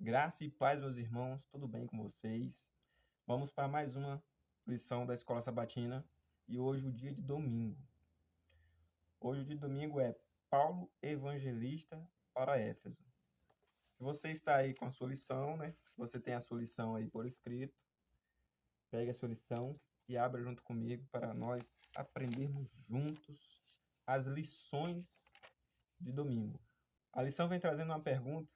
Graça e paz, meus irmãos, tudo bem com vocês? Vamos para mais uma lição da Escola Sabatina e hoje o dia de domingo. Hoje o dia de domingo é Paulo Evangelista para Éfeso. Se você está aí com a sua lição, Se você tem a sua lição aí por escrito, pegue a sua lição e abra junto comigo para nós aprendermos juntos as lições de domingo. A lição vem trazendo uma pergunta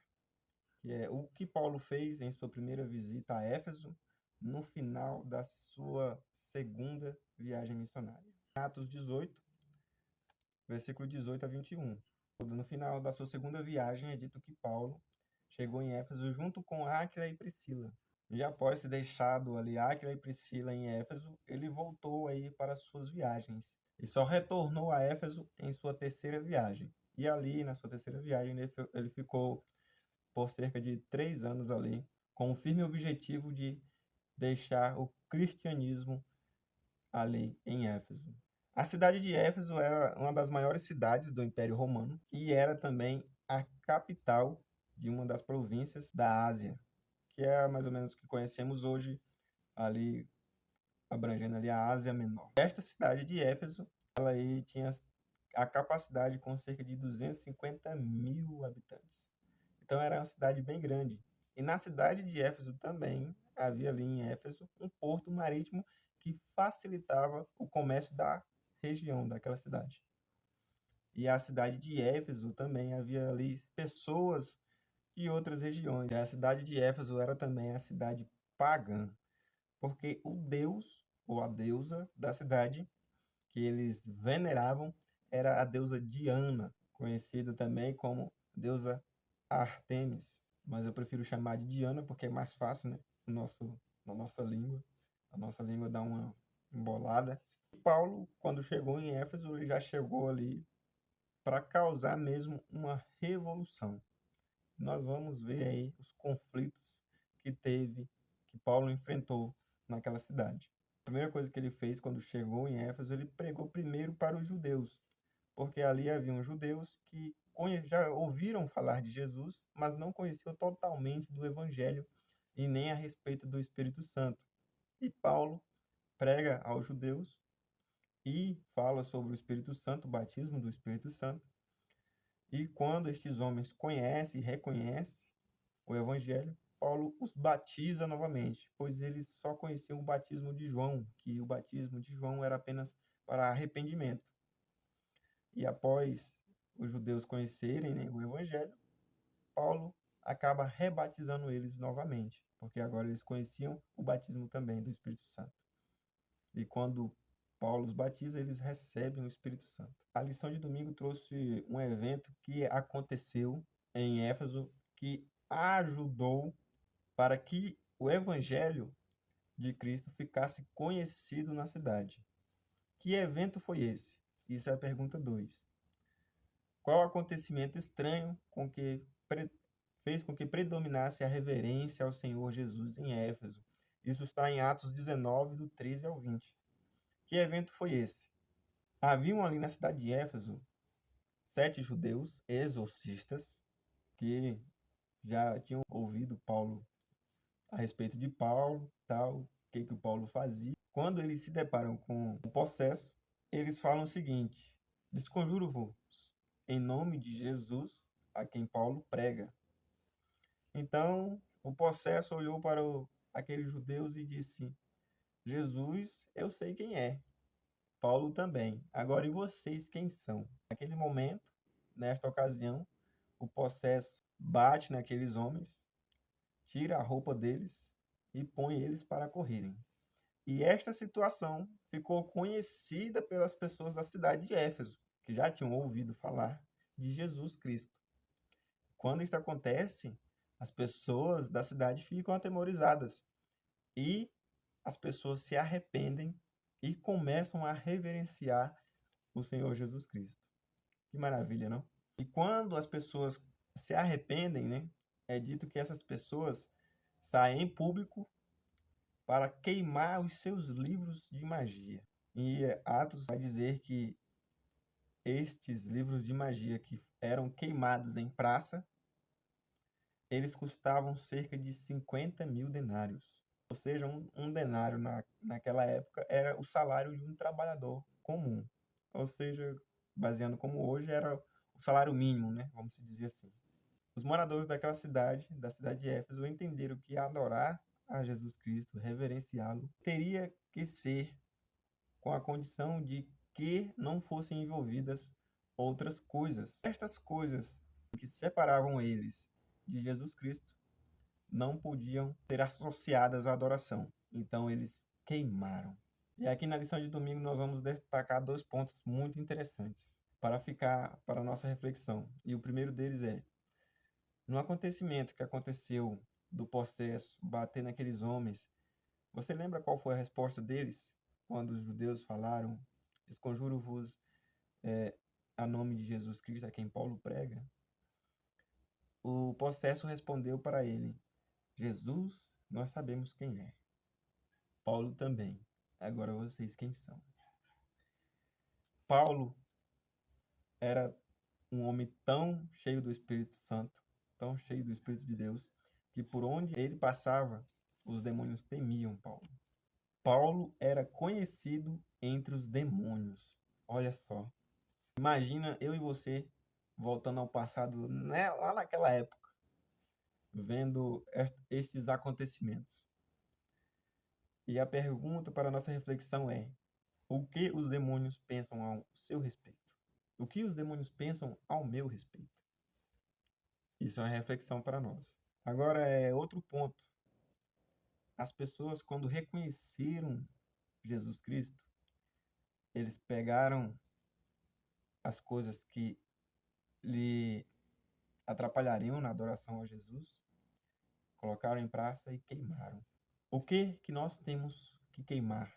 que é o que Paulo fez em sua primeira visita a Éfeso no final da sua segunda viagem missionária. Atos 18, versículo 18 a 21. No final da sua segunda viagem é dito que Paulo chegou em Éfeso junto com Áquila e Priscila. E após ter deixado ali Áquila e Priscila em Éfeso, ele voltou aí para as suas viagens. E só retornou a Éfeso em sua terceira viagem. E ali, na sua terceira viagem, ele ficou por cerca de 3 anos ali, com o firme objetivo de deixar o cristianismo ali em Éfeso. A cidade de Éfeso era uma das maiores cidades do Império Romano e era também a capital de uma das províncias da Ásia, que é mais ou menos o que conhecemos hoje, ali abrangendo ali a Ásia Menor. Esta cidade de Éfeso, ela aí tinha a capacidade com cerca de 250 mil habitantes. Então era uma cidade bem grande. E na cidade de Éfeso também havia ali em Éfeso um porto marítimo que facilitava o comércio da região daquela cidade. E a cidade de Éfeso também havia ali pessoas de outras regiões. E a cidade de Éfeso era também a cidade pagã, porque o deus ou a deusa da cidade que eles veneravam era a deusa Diana, conhecida também como deusa Ártemis, mas eu prefiro chamar de Diana porque é mais fácil, né? Na nossa língua. A nossa língua dá uma embolada. Paulo, quando chegou em Éfeso, ele já chegou ali para causar mesmo uma revolução. Nós vamos ver aí os conflitos que Paulo enfrentou naquela cidade. A primeira coisa que ele fez quando chegou em Éfeso, ele pregou primeiro para os judeus, porque ali haviam judeus que já ouviram falar de Jesus, mas não conheciam totalmente do Evangelho e nem a respeito do Espírito Santo. E Paulo prega aos judeus e fala sobre o Espírito Santo, o batismo do Espírito Santo. E quando estes homens conhecem e reconhecem o Evangelho, Paulo os batiza novamente, pois eles só conheciam o batismo de João, que o batismo de João era apenas para arrependimento. E após os judeus conhecerem, o Evangelho, Paulo acaba rebatizando eles novamente, porque agora eles conheciam o batismo também do Espírito Santo. E quando Paulo os batiza, eles recebem o Espírito Santo. A lição de domingo trouxe um evento que aconteceu em Éfeso, que ajudou para que o Evangelho de Cristo ficasse conhecido na cidade. Que evento foi esse? Isso é a pergunta 2. Qual acontecimento estranho fez com que predominasse a reverência ao Senhor Jesus em Éfeso? Isso está em Atos 19, do 13 ao 20. Que evento foi esse? Haviam ali na cidade de Éfeso 7 judeus exorcistas que já tinham ouvido Paulo a respeito de Paulo, tal, o que o Paulo fazia. Quando eles se deparam com o possesso, eles falam o seguinte: desconjuro-vos em nome de Jesus, a quem Paulo prega. Então, o possesso olhou para aqueles judeus e disse: Jesus, eu sei quem é. Paulo também. Agora, e vocês quem são? Naquele momento, nesta ocasião, o possesso bate naqueles homens, tira a roupa deles e põe eles para correrem. E esta situação ficou conhecida pelas pessoas da cidade de Éfeso, que já tinham ouvido falar de Jesus Cristo. Quando isso acontece, as pessoas da cidade ficam atemorizadas e as pessoas se arrependem e começam a reverenciar o Senhor Jesus Cristo. Que maravilha, não? E quando as pessoas se arrependem, é dito que essas pessoas saem em público para queimar os seus livros de magia. E Atos vai dizer que estes livros de magia que eram queimados em praça eles custavam cerca de 50 mil denários. Ou seja, um denário naquela época era o salário de um trabalhador comum. Ou seja, baseando como hoje, era o salário mínimo, né? Vamos dizer assim. Os moradores daquela cidade, da cidade de Éfeso, entenderam que adorar a Jesus Cristo, reverenciá-lo, teria que ser com a condição de que não fossem envolvidas outras coisas. Estas coisas que separavam eles de Jesus Cristo não podiam ser associadas à adoração. Então eles queimaram. E aqui na lição de domingo nós vamos destacar 2 pontos muito interessantes para ficar para a nossa reflexão. E o primeiro deles é: no acontecimento que aconteceu do possesso bater naqueles homens, você lembra qual foi a resposta deles quando os judeus falaram: desconjuro-vos a nome de Jesus Cristo, a quem Paulo prega? O possesso respondeu para ele: Jesus, nós sabemos quem é. Paulo também. Agora vocês quem são? Paulo era um homem tão cheio do Espírito Santo, tão cheio do Espírito de Deus, que por onde ele passava, os demônios temiam Paulo. Paulo era conhecido entre os demônios. Olha só. Imagina eu e você voltando ao passado, né, lá naquela época, vendo estes acontecimentos. E a pergunta para a nossa reflexão é: o que os demônios pensam ao seu respeito? O que os demônios pensam ao meu respeito? Isso é uma reflexão para nós. Agora é outro ponto. As pessoas, quando reconheceram Jesus Cristo, eles pegaram as coisas que lhe atrapalhariam na adoração a Jesus, colocaram em praça e queimaram. O que nós temos que queimar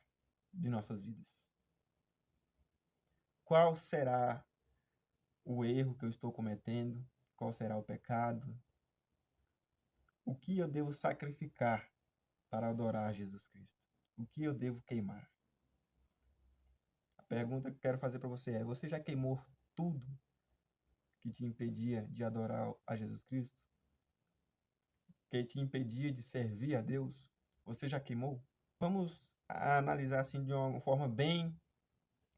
de nossas vidas? Qual será o erro que eu estou cometendo? Qual será o pecado? O que eu devo sacrificar para adorar Jesus Cristo? O que eu devo queimar? A pergunta que eu quero fazer para você é: você já queimou tudo que te impedia de adorar a Jesus Cristo? Que te impedia de servir a Deus? Você já queimou? Vamos analisar assim de uma forma bem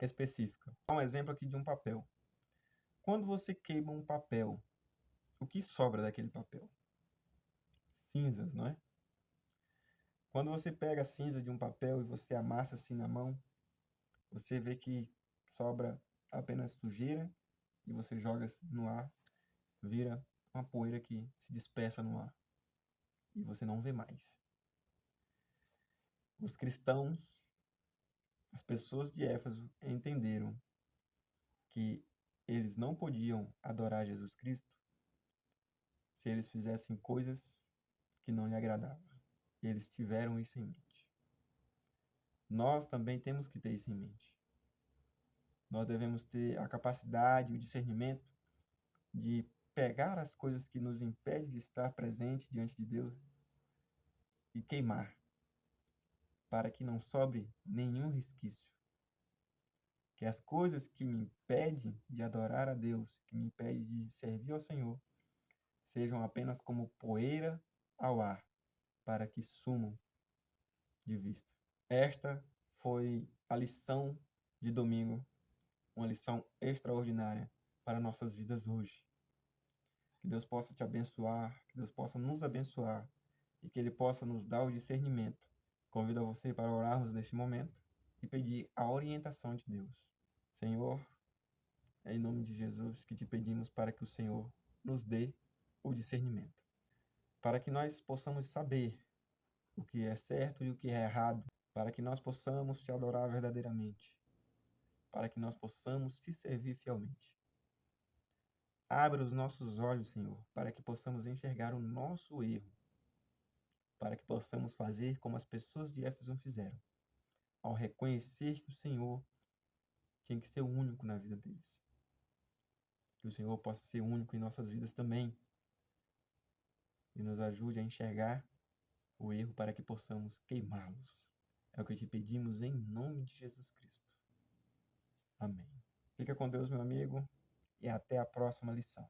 específica. Um exemplo aqui de um papel. Quando você queima um papel, o que sobra daquele papel? Cinzas, não é? Quando você pega a cinza de um papel e você amassa assim na mão, você vê que sobra apenas sujeira e você joga no ar, vira uma poeira que se dispersa no ar e você não vê mais. Os cristãos, as pessoas de Éfeso entenderam que eles não podiam adorar Jesus Cristo se eles fizessem coisas que não lhe agradavam. E eles tiveram isso em mente. Nós também temos que ter isso em mente. Nós devemos ter a capacidade, o discernimento de pegar as coisas que nos impedem de estar presente diante de Deus e queimar, para que não sobre nenhum resquício. Que as coisas que me impedem de adorar a Deus, que me impedem de servir ao Senhor, sejam apenas como poeira ao ar, para que sumam de vista. Esta foi a lição de domingo, uma lição extraordinária para nossas vidas hoje. Que Deus possa te abençoar, que Deus possa nos abençoar e que Ele possa nos dar o discernimento. Convido a você para orarmos neste momento e pedir a orientação de Deus. Senhor, é em nome de Jesus que te pedimos para que o Senhor nos dê o discernimento, para que nós possamos saber o que é certo e o que é errado, para que nós possamos te adorar verdadeiramente, para que nós possamos te servir fielmente. Abra os nossos olhos, Senhor, para que possamos enxergar o nosso erro, para que possamos fazer como as pessoas de Éfeso fizeram, ao reconhecer que o Senhor tinha que ser o único na vida deles. Que o Senhor possa ser único em nossas vidas também e nos ajude a enxergar o erro para que possamos queimá-los. É o que te pedimos em nome de Jesus Cristo. Amém. Fica com Deus, meu amigo, e até a próxima lição.